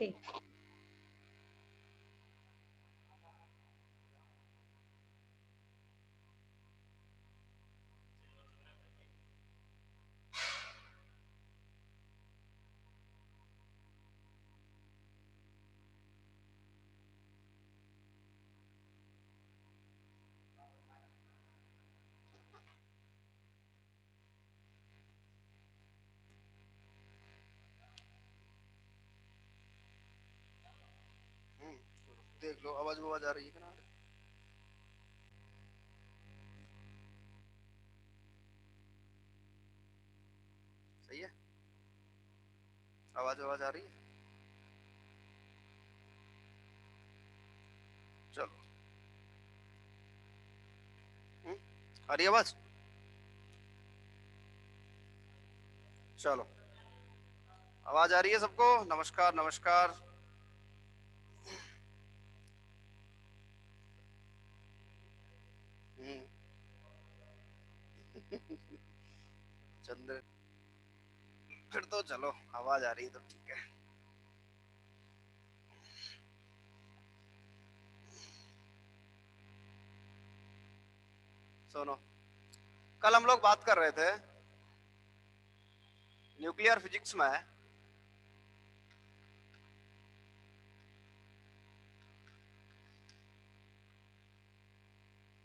ठीक। देख लो आवाज आ रही है कि ना? सही है। आवाज आ रही है। चलो। हम्म, आ रही है आवाज। चलो। आवाज आ रही है सबको? नमस्कार नमस्कार। हम्म, चंद्र। फिर तो चलो, आवाज आ रही है तो ठीक है। सुनो, कल हम लोग बात कर रहे थे न्यूक्लियर फिजिक्स में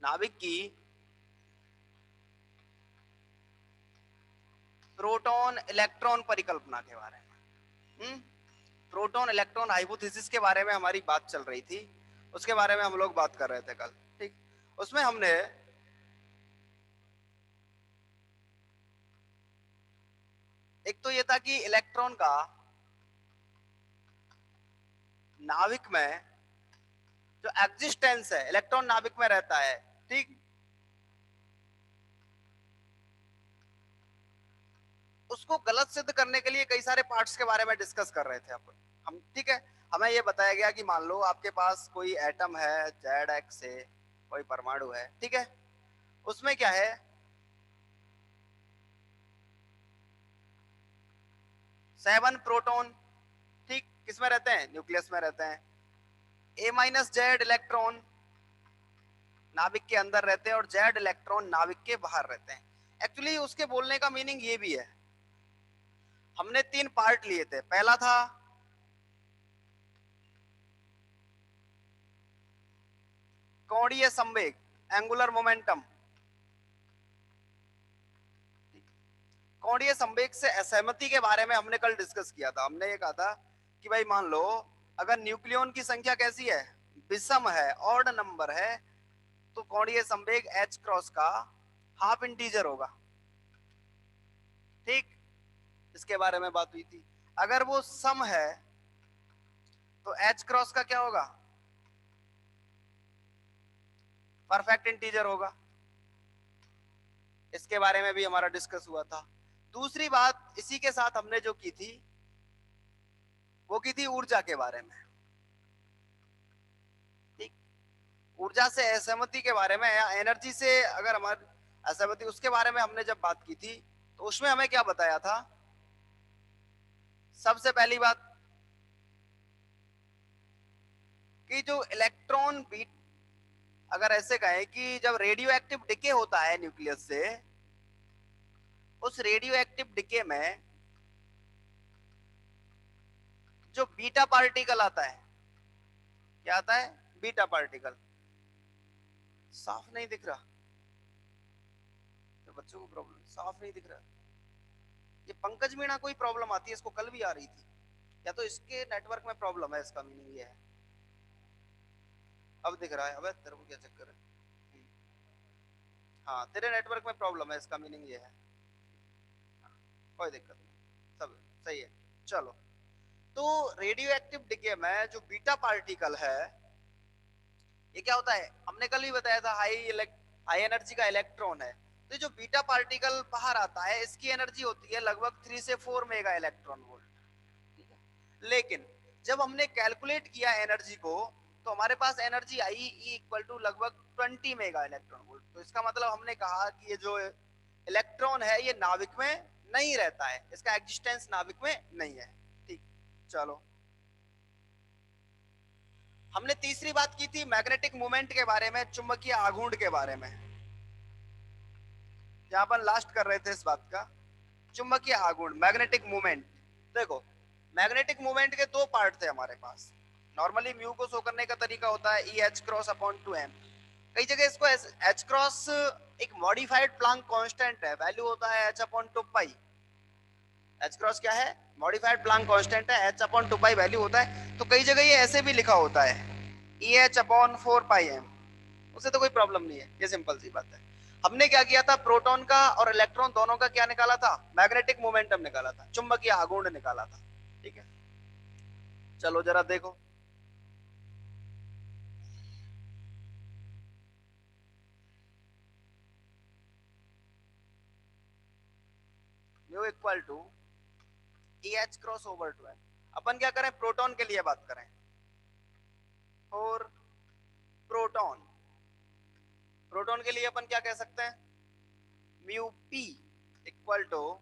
नाभिक की प्रोटॉन इलेक्ट्रॉन परिकल्पना के बारे में। प्रोटॉन इलेक्ट्रॉन हाइपोथेसिस के बारे में हमारी बात चल रही थी। उसके बारे में हम लोग बात कर रहे थे कल। ठीक। उसमें हमने एक तो ये था कि इलेक्ट्रॉन का नाभिक में जो एग्जिस्टेंस है, इलेक्ट्रॉन नाभिक में रहता है। ठीक। उसको गलत सिद्ध करने के लिए कई सारे पार्ट्स के बारे में डिस्कस कर रहे थे अपन हम। ठीक है। हमें ये बताया गया कि मान लो आपके पास कोई एटम है, जेड एक्स है, कोई परमाणु है। ठीक है। उसमें क्या है, 7 प्रोटॉन। ठीक। किसमें रहते हैं? न्यूक्लियस में रहते हैं। A-Z इलेक्ट्रॉन नाभिक के अंदर रहते हैं और जेड इलेक्ट्रॉन नाभिक के बाहर रहते हैं। एक्चुअली उसके बोलने का मीनिंग ये भी है। हमने 3 पार्ट लिए थे। पहला था कोणीय संवेग, एंगुलर मोमेंटम। कोणीय संवेग से असहमति के बारे में हमने कल डिस्कस किया था। हमने ये कहा था कि भाई मान लो अगर न्यूक्लियॉन की संख्या कैसी है, विषम है, ऑड नंबर है, तो कोणीय संवेग एच क्रॉस का हाफ इंटीजर होगा। ठीक। इसके बारे में बात हुई थी। अगर वो सम है तो एच क्रॉस का क्या होगा? परफेक्ट इंटीजर होगा। इसके बारे में भी हमारा डिस्कस हुआ था। दूसरी बात इसी के साथ हमने जो की थी वो की थी ऊर्जा के बारे में। ठीक। ऊर्जा से असहमति के बारे में या एनर्जी से अगर हमारी असहमति, उसके बारे में हमने जब बात की थी तो उसमें हमें क्या बताया था? सबसे पहली बात कि जो इलेक्ट्रॉन बीट, अगर ऐसे कहें कि जब रेडियो एक्टिव डिके होता है न्यूक्लियस से, उस रेडियो एक्टिव डिके में जो बीटा पार्टिकल आता है, क्या आता है? Beta particle. साफ नहीं दिख रहा? तो बच्चों को प्रॉब्लम, साफ नहीं दिख रहा। ये पंकज मीणा कोई प्रॉब्लम आती है इसको, कल भी आ रही थी। या तो इसके नेटवर्क में प्रॉब्लम है, इसका मीनिंग ये है। अब दिख रहा है? अबे तेरे को क्या चक्कर है? हाँ, तेरे नेटवर्क में प्रॉब्लम है, इसका मीनिंग ये है। कोई दिक्कत नहीं, सब सही है। चलो। तो रेडियो एक्टिव डिके में जो बीटा पार्टिकल है, ये क्या होता है? हमने कल भी बताया था, हाई एनर्जी का इलेक्ट्रॉन है। तो जो बीटा पार्टिकल बाहर आता है, इसकी एनर्जी होती है लगभग 3 से 4 मेगा इलेक्ट्रॉन वोल्ट। ठीक है। लेकिन जब हमने कैलकुलेट किया एनर्जी को, तो हमारे पास energy I E equal to लगभग 20 मेगा इलेक्ट्रॉन वोल्ट। तो इसका मतलब हमने कहा कि ये जो इलेक्ट्रॉन है ये नाभिक में नहीं रहता है, इसका एग्जिस्टेंस नाभिक में नहीं है। ठीक। चलो। हमने तीसरी बात की थी मैग्नेटिक मोमेंट के बारे में, चुंबकीय आघूर्ण के बारे में, जहां अपन लास्ट कर रहे थे इस बात का, चुंबकीय आघूर्ण, मैग्नेटिक मूवमेंट। देखो, मैग्नेटिक मूवमेंट के दो पार्ट थे हमारे पास। नॉर्मली म्यू को शो करने का तरीका होता है E H cross upon 2m। कई जगह इसको एच क्रॉस एक मॉडिफाइड प्लांक कांस्टेंट है, वैल्यू होता है एच अपॉन 2 पाई। एच क्रॉस क्या है? मॉडिफाइड प्लांक कांस्टेंट है, एच अपॉन 2 पाई वैल्यू होता है। तो कई जगह ये ऐसे भी लिखा होता है ई एच अपॉन 4 पाई एम। उससे तो कोई प्रॉब्लम नहीं है, ये सिंपल सी बात है। हमने क्या किया था, प्रोटॉन का और इलेक्ट्रॉन दोनों का क्या निकाला था? मैग्नेटिक मोमेंटम निकाला था, चुंबकीय आघूर्ण निकाला था। ठीक है, चलो जरा देखो। Mu equal to E H cross over 2 m. अपन क्या करें, प्रोटॉन के लिए बात करें। और प्रोटॉन, प्रोटॉन के लिए अपन क्या कह सकते हैं, mu P equal to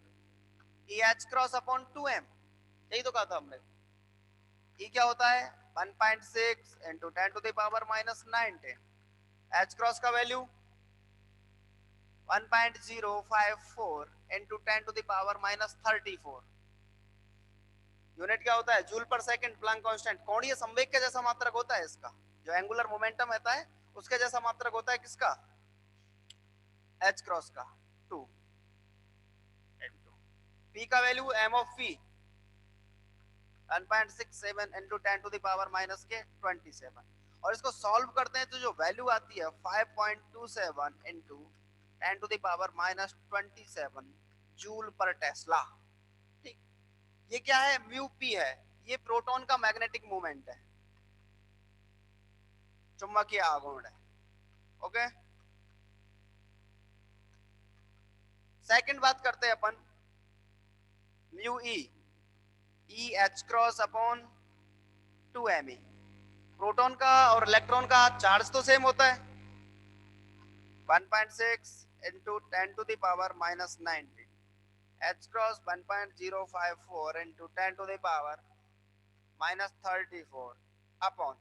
E H cross upon 2 M. यही तो कहा था हमने। ई क्या होता है? 1.6 into 10 to the power minus 19। H cross का value 1.054 into 10 to the power minus 34। Unit क्या होता है? जूल पर सेकंड, प्लैंक कांस्टेंट। कोणीय संवेग के जैसा मात्रक होता है इसका, जो एंगुलर मोमेंटम रहता है उसके जैसा मात्रक होता है किसका? एच क्रॉस का। 2 इंटू पी का value M of P 1.67 into 10 to the power minus के 27। और इसको सॉल्व करते हैं तो जो वैल्यू आती है 5.27 into 10 to the power minus 27 joule पर टेस्ला। ठीक, ये क्या है? म्यू पी है। ये प्रोटॉन का मैग्नेटिक मूवमेंट है, चुंबकीय आघूर्ण है। ओके, सेकंड बात करते हैं अपन, mu e, e H cross upon 2 me। Proton का और इलेक्ट्रॉन का चार्ज तो सेम होता है, 1.6 into 10 to the power minus 19। H cross 1.054 into 10 to the power minus 34 upon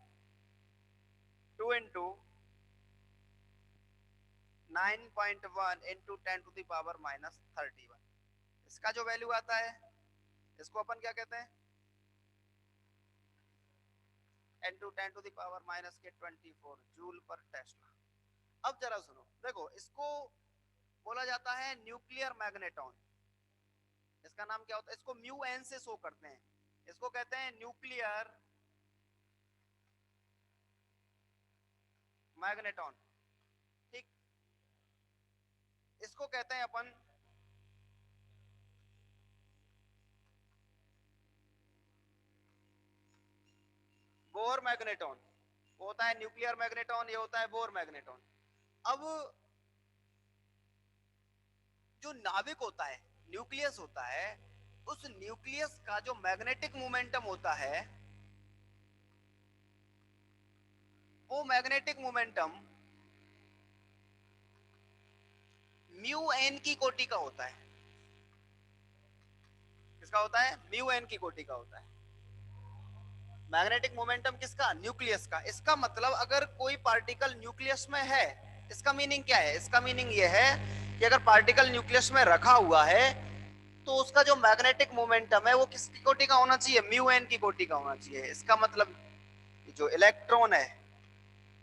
2 into 9.1 into 10 to the power minus 31। इसका जो वैल्यू आता है, इसको अपन क्या कहते हैं? Into 10 to the power minus के 24 जूल पर टेस्ला। अब जरा सुनो, देखो इसको बोला जाता है न्यूक्लियर मैग्नेटॉन। इसका नाम क्या होता है? इसको म्यू एन से शो करते हैं। इसको कहते हैं न्यूक्लियर मैग्नेटॉन। ठीक, इसको कहते हैं अपन बोर मैग्नेटॉन। वो होता है न्यूक्लियर मैग्नेटॉन, ये होता है बोर मैग्नेटॉन। अब जो नाभिक होता है, न्यूक्लियस होता है, उस न्यूक्लियस का जो मैग्नेटिक मोमेंटम होता है, वो मैग्नेटिक मोमेंटम म्यू एन की कोटि का होता है। किसका होता है? म्यू एन की कोटि का होता है। मैग्नेटिक मोमेंटम किसका? न्यूक्लियस का। इसका मतलब अगर कोई पार्टिकल न्यूक्लियस में है, इसका मीनिंग क्या है? इसका मीनिंग यह है कि अगर पार्टिकल न्यूक्लियस में रखा हुआ है तो उसका जो मैग्नेटिक मोमेंटम है वो किसकी कोटि का होना चाहिए? म्यू एन की कोटि का होना चाहिए। इसका मतलब जो इलेक्ट्रॉन है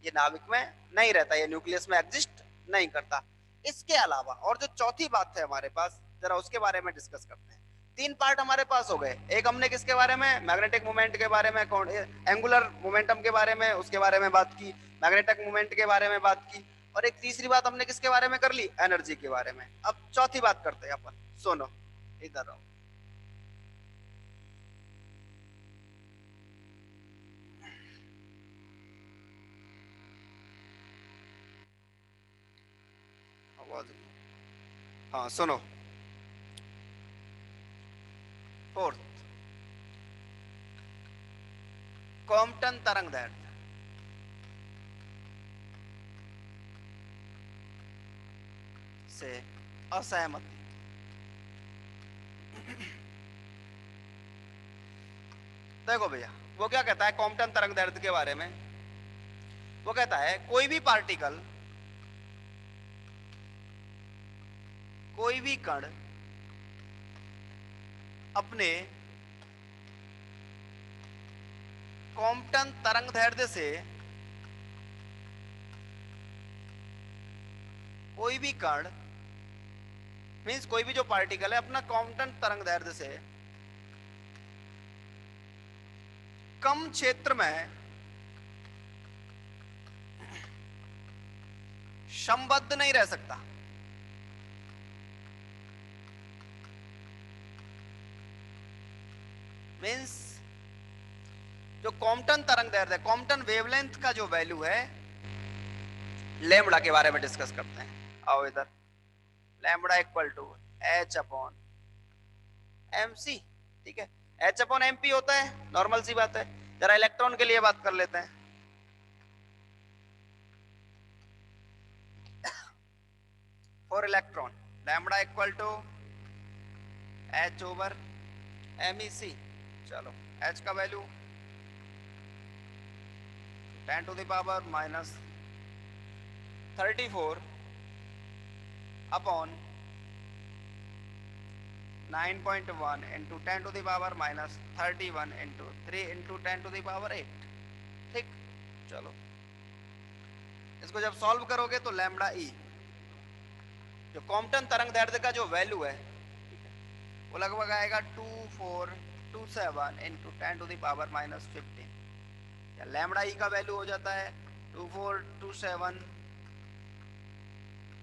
ये नाभिक में नहीं रहता, ये न्यूक्लियस में एग्जिस्ट नहीं करता। इसके अलावा और जो चौथी बात है हमारे पास, जरा उसके बारे में डिस्कस करते हैं। तीन पार्ट हमारे पास हो गए। एक हमने किसके बारे में? मैग्नेटिक मोमेंट के बारे में, कौन एंगुलर मोमेंटम के बारे में, उसके बारे में बात की। मैग्नेटिक मोमेंट के बारे में बात की। और एक तीसरी बात हमने किसके बारे में कर ली? एनर्जी के बारे में। अब चौथी बात करते हैं अपन। सुनो, इधर आओ। आवाज, हाँ सुनो। फोर्थ, कॉम्पटन तरंग दैर्ध्य से असहमति। देखो भैया, वो क्या कहता है कॉम्पटन तरंग दैर्ध्य के बारे में? वो कहता है कोई भी पार्टिकल, कोई भी कण अपने कॉम्पटन तरंग दैर्ध्य से, कोई भी कण मीन्स कोई भी जो पार्टिकल है अपना कॉम्पटन तरंग दैर्ध्य से कम क्षेत्र में संबद्ध नहीं रह सकता। मीन्स जो कॉम्पटन तरंग दैर्ध्य, कॉम्पटन वेवलेंथ का जो वैल्यू है, लैम्बडा के बारे में डिस्कस करते हैं। आओ इधर, lambda equal to H upon M C, ठीक है। एच अपॉन एम पी होता है, नॉर्मल सी बात है। जरा इलेक्ट्रॉन के लिए बात कर लेते हैं। For electron lambda equal to h over m E c. चलो एच का value 10 to the power minus 34 upon 9.1 into 10 to the power minus 31 into 3 into 10 to the power 8। ठीक, चलो इसको जब सॉल्व करोगे तो लैम्बडा ई, जो कॉम्पटन तरंग दैर्ध्य का जो वैल्यू है, वो लगभग आएगा 2427 into 10 to the power minus 15। या लैम्बडा ई का वैल्यू हो जाता है 2427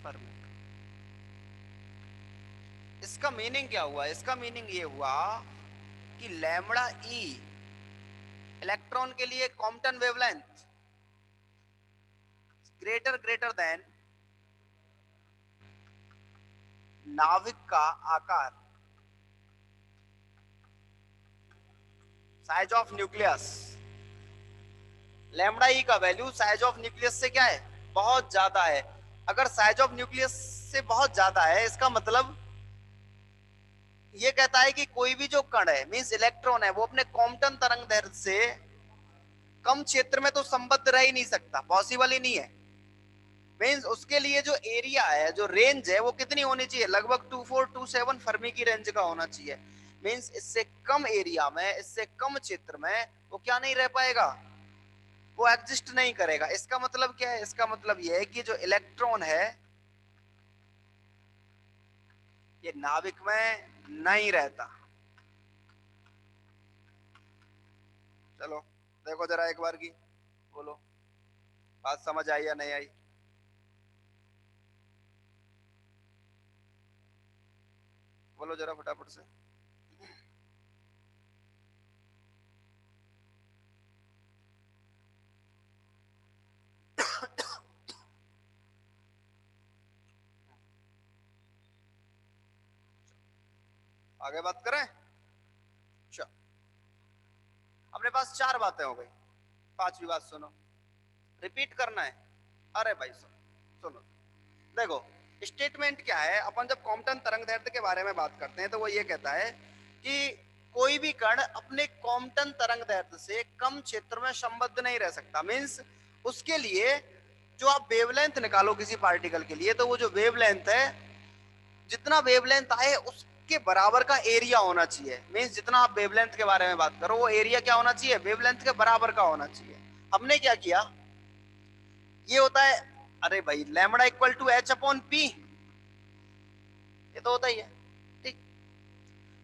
फर्मी। इसका मीनिंग क्या हुआ? इसका मीनिंग ये हुआ कि लैम्बडा ई इलेक्ट्रॉन के लिए कॉम्पटन वेवलेंथ ग्रेटर देन नाभिक का आकार, साइज ऑफ न्यूक्लियस। लैम्बडा ई का वैल्यू साइज ऑफ न्यूक्लियस से क्या है? बहुत ज्यादा है। अगर साइज ऑफ न्यूक्लियस से बहुत ज्यादा है, इसका मतलब ये कहता है कि कोई भी जो कण है, मींस इलेक्ट्रॉन है, वो अपने कॉम्पटन तरंग दैर्ध्य से कम क्षेत्र में तो संबद्ध रह ही नहीं सकता, पॉसिबल ही नहीं है। मींस उसके लिए जो एरिया है, जो रेंज है, वो कितनी होनी चाहिए? लगभग 2427 फर्मी की रेंज का होना चाहिए। मींस इससे कम एरिया में, इससे कम क्षेत्र में वो क्या नहीं रह पाएगा? वो एग्जिस्ट नहीं करेगा। इसका मतलब क्या है? इसका मतलब यह है कि जो इलेक्ट्रॉन है ये नाभिक में नहीं रहता। चलो देखो जरा एक बार की, बोलो बात समझ आई या नहीं आई? बोलो जरा फटाफट से। आगे बात करें? चलो, अपने पास 4 बातें हो गई, 5वीं बात सुनो, रिपीट करना है। अरे भाई सुनो सुनो, देखो स्टेटमेंट क्या है। अपन जब कॉम्पटन तरंग दैर्ध्य के बारे में बात करते हैं तो वो ये कहता है कि कोई भी कण अपने कॉम्पटन तरंग दैर्ध्य से कम क्षेत्र में संबद्ध नहीं रह सकता। मींस उसके लिए जो आप वेवलेंथ निकालो किसी पार्टिकल के लिए, तो वो जो वेवलेंथ है, जितना वेवलेंथ आए उसके बराबर का एरिया होना चाहिए। मींस जितना आप वेवलेंथ के बारे में बात करो, वो एरिया क्या होना चाहिए? वेवलेंथ के बराबर का होना चाहिए। हमने क्या किया, ये होता है, अरे भाई lambda equal to H upon P, ये तो होता ही है। ठीक,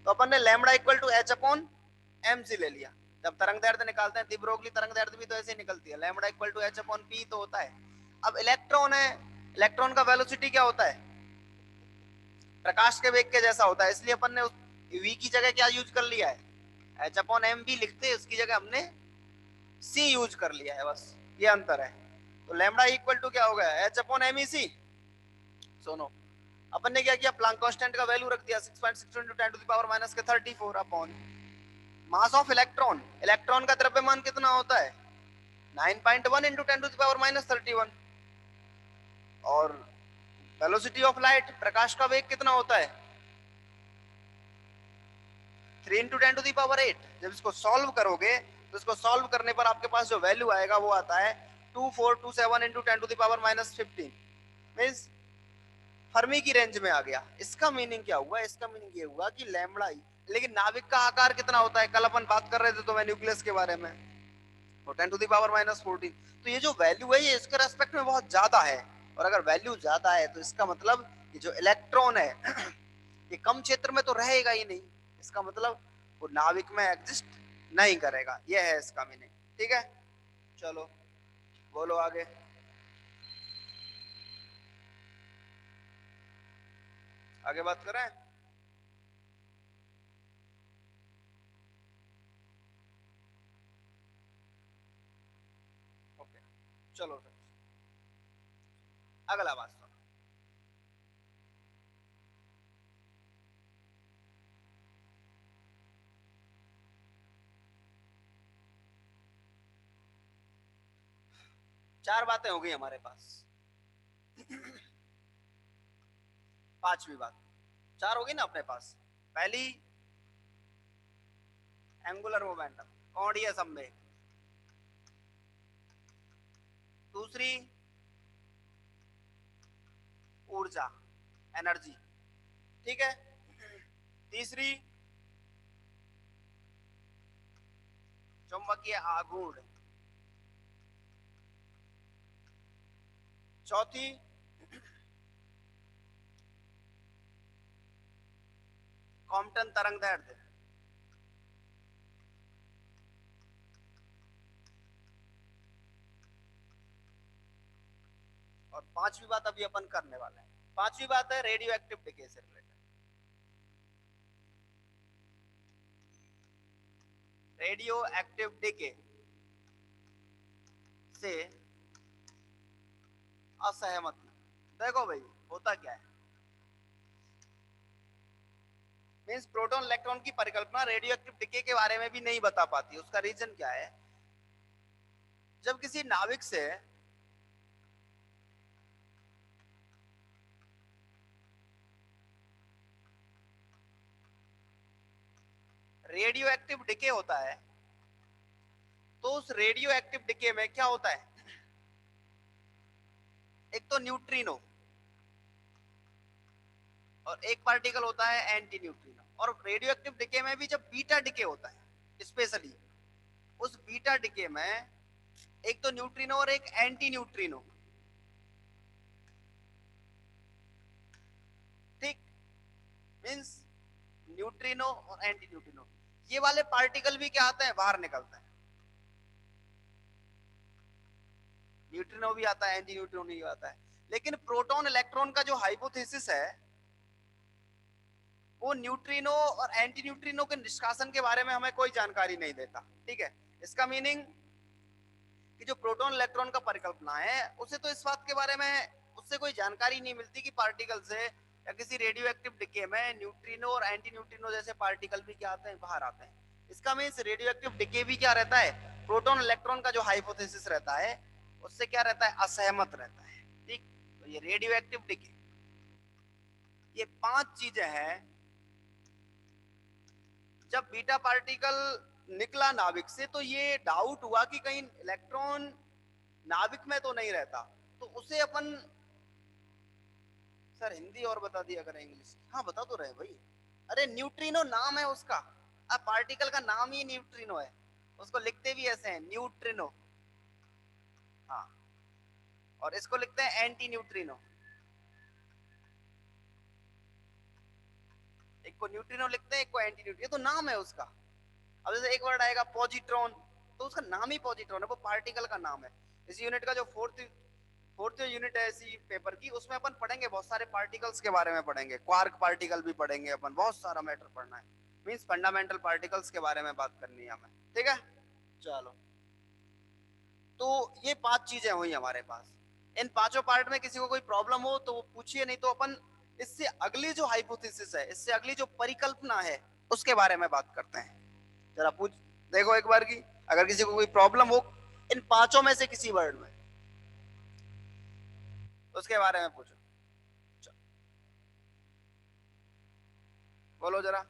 तो अपन ने lambda equal to H upon M C ले लिया। जब तरंग दैर्ध्य निकालते हैं, दी ब्रोगली तरंग दैर्ध्य भी तो ऐसे ही निकलती है, lambda equal to H upon P तो होता है। अब इलेक्ट्रॉन है, इलेक्ट्रॉन का वेलोसिटी क्या होता है? प्रकाश के वेग के जैसा होता है, इसलिए अपन ने वी की जगह क्या यूज कर लिया है? एच अपॉन एम भी लिखते हैं, उसकी जगह हमने सी यूज कर लिया है, बस ये अंतर है। तो लैम्बडा इक्वल टू क्या हो गया? एच अपॉन एम ई सी। सुनो, अपन ने क्या किया, प्लांक कांस्टेंट का वैल्यू रख दिया 6.62 into 10 to the power minus के 34 upon mass of electron. Electron का द्रव्यमान कितना होता है? 9.1 into 10 to the power minus 31। और वेलोसिटी ऑफ लाइट, प्रकाश का वेग कितना होता है? 3 into 10 to the power 8। जब इसको सॉल्व करोगे तो इसको सॉल्व करने पर आपके पास जो वैल्यू आएगा वो आता है 2427 इंटू 10⁻⁻15 मीन्स फर्मी की रेंज में आ गया। इसका मीनिंग क्या हुआ? इसका मीनिंग ये हुआ कि लैम्बडा ई, लेकिन नाभिक का आकार कितना होता है? कल अपन बात कर रहे थे तो मैं न्यूक्लियस के बारे में, तो 10⁻⁻14। तो ये जो वैल्यू है ये इसके रेस्पेक्ट में बहुत ज्यादा है, और अगर वैल्यू ज्यादा है तो इसका मतलब ये जो इलेक्ट्रॉन है ये कम क्षेत्र में तो रहेगा ही नहीं, इसका मतलब वो नाभिक में एग्जिस्ट नहीं करेगा। ये है इसका मीनिंग। ठीक है, चलो बोलो आगे। आगे बात करें। ओके, चलो फिर अगला बात सुनो। चार बातें हो गई हमारे पास, पांचवी बात। चार होगी ना अपने पास। पहली, एंगुलर मोमेंटम, कोणीय संवेग। दूसरी, ऊर्जा, एनर्जी। ठीक है। तीसरी, चुंबकीय आघूर्ण। चौथी, कॉम्पटन तरंग दैर्ध्य। और पांचवी बात अभी अपन करने वाले हैं। पांचवी बात है रेडियो एक्टिव डिके से रिलेटेड। रेडियो एक्टिव डिके से असहमत। देखो भाई होता क्या है, मीन्स प्रोटॉन इलेक्ट्रॉन की परिकल्पना रेडियो एक्टिव डिके के बारे में भी नहीं बता पाती। उसका रीजन क्या है? जब किसी नाभिक से रेडियो एक्टिव डिके होता है तो उस रेडियो एक्टिव डिके में क्या होता है? एक तो न्यूट्रिनो और एक पार्टिकल होता है एंटी न्यूट्रिनो। और रेडियो एक्टिव डिके में भी जब बीटा डिके होता है स्पेशली, उस बीटा डिके में एक तो न्यूट्रिनो और एक एंटी न्यूट्रिनो। ठीक, मींस न्यूट्रिनो और एंटी न्यूट्रिनो, ये वाले पार्टिकल भी क्या आते हैं? बाहर निकलते हैं। न्यूट्रिनो भी आता है, एंटी न्यूट्रिनो भी आता है। लेकिन प्रोटॉन इलेक्ट्रॉन का जो हाइपोथेसिस है वो न्यूट्रिनो और एंटी न्यूट्रिनो के निष्कासन के बारे में हमें कोई जानकारी नहीं देता। ठीक है, इसका मीनिंग कि जो प्रोटॉन इलेक्ट्रॉन का परिकल्पना है उसे तो इस बात के बारे में उससे कोई जानकारी नहीं मिलती कि पार्टिकल से या किसी रेडियो एक्टिव डिके में न्यूट्रिनो और एंटी न्यूट्रिनो जैसे पार्टिकल भी क्या आते हैं? बाहर आते हैं। इसका मीन्स रेडियो एक्टिव डिके भी क्या रहता है? प्रोटॉन इलेक्ट्रॉन का जो हाइपोथेसिस रहता है उससे क्या रहता है? असहमत रहता है। ठीक, तो ये रेडियो एक्टिव डिके, ये पांच चीजें हैं। जब बीटा पार्टिकल निकला नाभिक से तो ये डाउट हुआ कि कहीं इलेक्ट्रॉन नाभिक में तो नहीं रहता, तो उसे अपन, सर हिंदी और बता दिया करें इंग्लिश। हाँ बता तो रहे भाई। अरे न्यूट्रिनो नाम है उसका, अब पार्टिकल का नाम ही न्यूट्रिनो है, उसको लिखते भी ऐसे हैं न्यूट्रिनो। हाँ, और इसको लिखते हैं एंटी न्यूट्रिनो। एक को न्यूट्रिनो लिखते हैं, एक को एंटी न्यूट्रिनो, ये तो नाम है उसका। अब जैसे एक वर्ड आएगा पॉजिट्रॉन, तो उसका नाम ही पॉजिट्रॉन है, वो पार्टिकल का नाम है। इस यूनिट का जो फोर्थ यूनिट है इसी पेपर की, उसमें अपन पढ़ेंगे बहुत सारे पार्टिकल्स के बारे में पढ़ेंगे, क्वार्क पार्टिकल भी पढ़ेंगे अपन, बहुत सारा मैटर पढ़ना है। मींस फंडामेंटल पार्टिकल्स के बारे में बात करनी है हमें। ठीक है, चलो। तो ये पांच चीजें हुई हमारे पास। इन पांचों पार्ट में किसी को कोई प्रॉब्लम हो तो वो पूछिए, नहीं तो अपन इससे अगली जो हाइपोथेसिस है, इससे अगली जो परिकल्पना है उसके बारे में बात करते हैं। जरा पूछ देखो एक बार की, अगर किसी को कोई प्रॉब्लम हो इन पांचों में से किसी वर्ड में, उसके बारे में पूछो। बोलो जरा।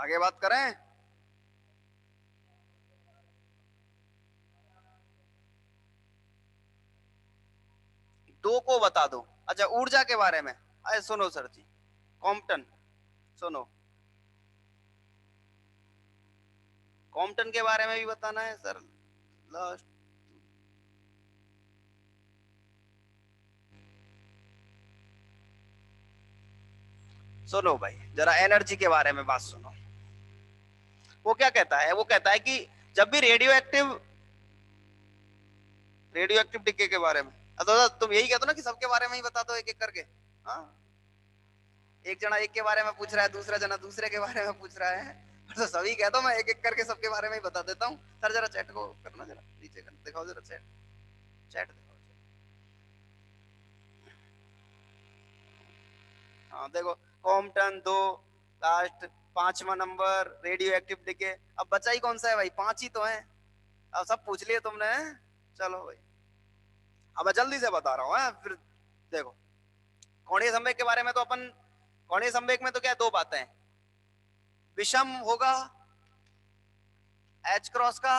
आगे बात करें। दो को बता दो। अच्छा, ऊर्जा के बारे में। अरे सुनो सर जी, कॉम्पटन, सुनो, कॉम्पटन के बारे में भी बताना है सर। लास्ट, सुनो भाई, जरा एनर्जी के बारे में बात सुनो। वो क्या कहता है, वो कहता है कि जब भी रेडियो एक्टिव डिके के बारे में, तो तुम यही कहते हो ना कि सबके बारे में ही बता दो एक एक करके। हाँ, एक जना एक के बारे में पूछ रहा है, दूसरा जना दूसरे के बारे में पूछ रहा है, तो सभी कह दो, मैं एक एक करके सबके बारे में ही बता देता हूँ। सर जरा चैट को करना, जरा नीचे कर दिखाओ, जरा चैट, चैट दिखाओ। हाँ देखो, कॉम्पटन दो, लास्ट पांचवा नंबर रेडियो एक्टिव डिके। अब बचा ही कौन सा है भाई, पांच ही तो है। अब सब पूछ लिए तुमने। चलो भाई, अब मैं जल्दी से बता रहा हूँ, फिर देखो। कोणीय संवेग के बारे में तो अपन, कोणीय संवेग में तो क्या है, दो बातें हैं। विषम होगा एच क्रॉस का,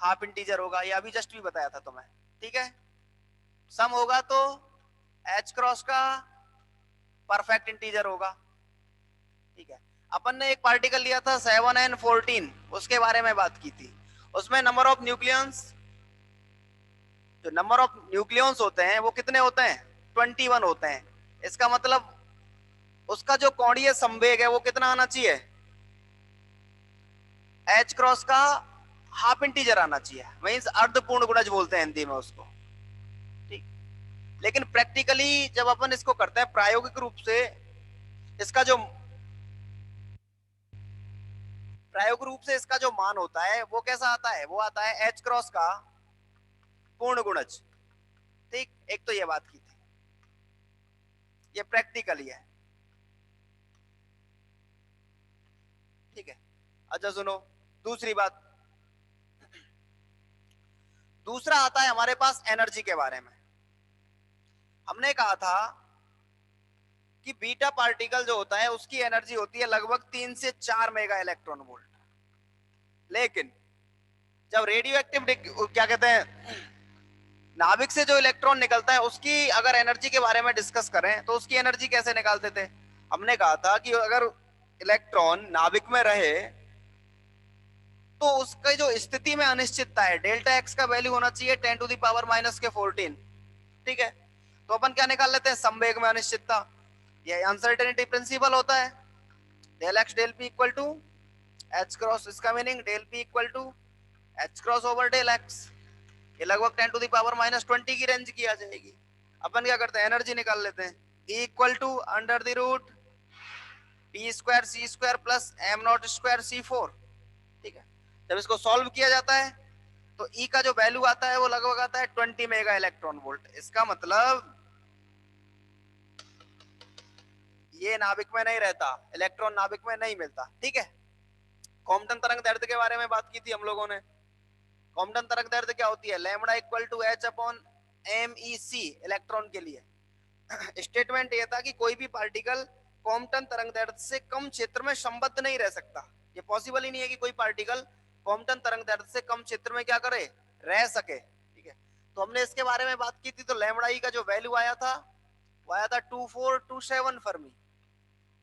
हाफ इंटीजर होगा, ये अभी जस्ट भी बताया था तुम्हें, ठीक है। सम होगा तो एच क्रॉस का परफेक्ट इंटीजर होगा, ठीक है। अपन ने एक पार्टिकल लिया था 7n14, उसके बारे में बात की थी। उसमें नंबर ऑफ न्यूक्लियंस, जो नंबर ऑफ न्यूक्लियंस होते हैं वो कितने होते हैं, 21 होते हैं। इसका मतलब उसका जो कोणीय संवेग है वो कितना आना चाहिए, एच क्रॉस का हाफ इंटीजर आना चाहिए, मींस अर्धपूर्ण गुणज बोलते हैं हिंदी में उसको, ठीक। लेकिन प्रैक्टिकली जब अपन इसको करते हैं प्रायोगिक रूप से, इसका जो प्रायोगिक रूप से इसका जो मान होता है वो कैसा आता है, वो आता है एच क्रॉस का पूर्ण गुणज, ठीक। एक तो ये बात की थी, ये प्रैक्टिकली है, ठीक है। अच्छा सुनो, दूसरी बात, दूसरा आता है हमारे पास एनर्जी के बारे में। हमने कहा था कि बीटा पार्टिकल जो होता है उसकी एनर्जी होती है लगभग 3 से 4 मेगा इलेक्ट्रॉन वोल्ट। लेकिन जब रेडियो एक्टिव क्या कहते हैं, नाभिक से जो इलेक्ट्रॉन निकलता है उसकी अगर एनर्जी के बारे में डिस्कस करें तो उसकी एनर्जी कैसे निकालते थे। हमने कहा था कि अगर इलेक्ट्रॉन नाभिक में रहे तो उसकी जो स्थिति में अनिश्चितता है, डेल्टा एक्स का वैल्यू होना चाहिए 10⁻⁻⁴, ठीक है। तो अपन क्या निकाल लेते हैं, संवेग में अनिश्चितता, ये अनसर्टेनिटी प्रिंसिपल होता है। Del x del p equal to h cross, इसका meaning del p equal to h cross over del x, ये लगभग 10⁻⁻20 की रेंज की आ जाएगी। अपन क्या करते हैं, एनर्जी निकाल लेते हैं, E equal to under the root P square C square plus M naught square C four, ठीक है। जब इसको सॉल्व किया जाता है तो E का जो वैल्यू आता है वो लगभग आता है 20 मेगा इलेक्ट्रॉन वोल्ट। इसका मतलब ये नाभिक में नहीं रहता, इलेक्ट्रॉन नाभिक में नहीं मिलता, ठीक है। कॉम्पटन तरंग दैर्ध्य के बारे में बात की थी हम लोगों ने। कॉम्पटन तरंग दैर्ध्य क्या होती है, lambda equal to H upon M E C electron के लिए। स्टेटमेंट ये था कि कोई भी पार्टिकल कॉम्पटन तरंग दैर्ध्य से कम क्षेत्र में संबद्ध नहीं रह सकता। ये पॉसिबल ही नहीं है कि कोई पार्टिकल कॉम्पटन तरंग दैर्ध्य से कम क्षेत्र में क्या करे, रह सके, ठीक है। तो हमने इसके बारे में बात की थी, तो लैम्बडा ई का जो वैल्यू आया था वो आया था 2427 फर्मी।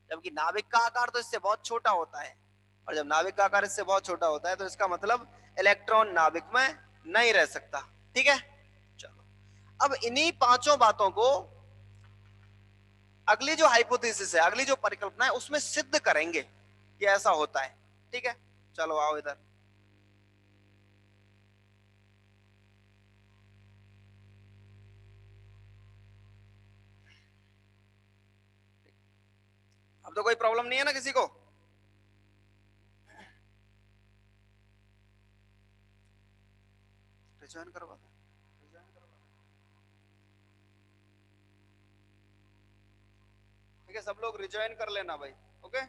जबकि नाभिक का आकार तो इससे बहुत छोटा होता है, और जब नाभिक का आकार इससे बहुत छोटा होता है तो इसका मतलब इलेक्ट्रॉन नाभिक में नहीं रह सकता, ठीक है। चलो, अब इन्हीं पांचों बातों को अगली जो हाइपोथेसिस है, अगली जो परिकल्पना है उसमें सिद्ध करेंगे कि ऐसा होता है, ठीक है। चलो आओ इधर। अब तो कोई प्रॉब्लम नहीं है ना किसी को। रिजॉइन करवा दो, ठीक है, सब लोग रिजॉइन कर लेना भाई, ओके।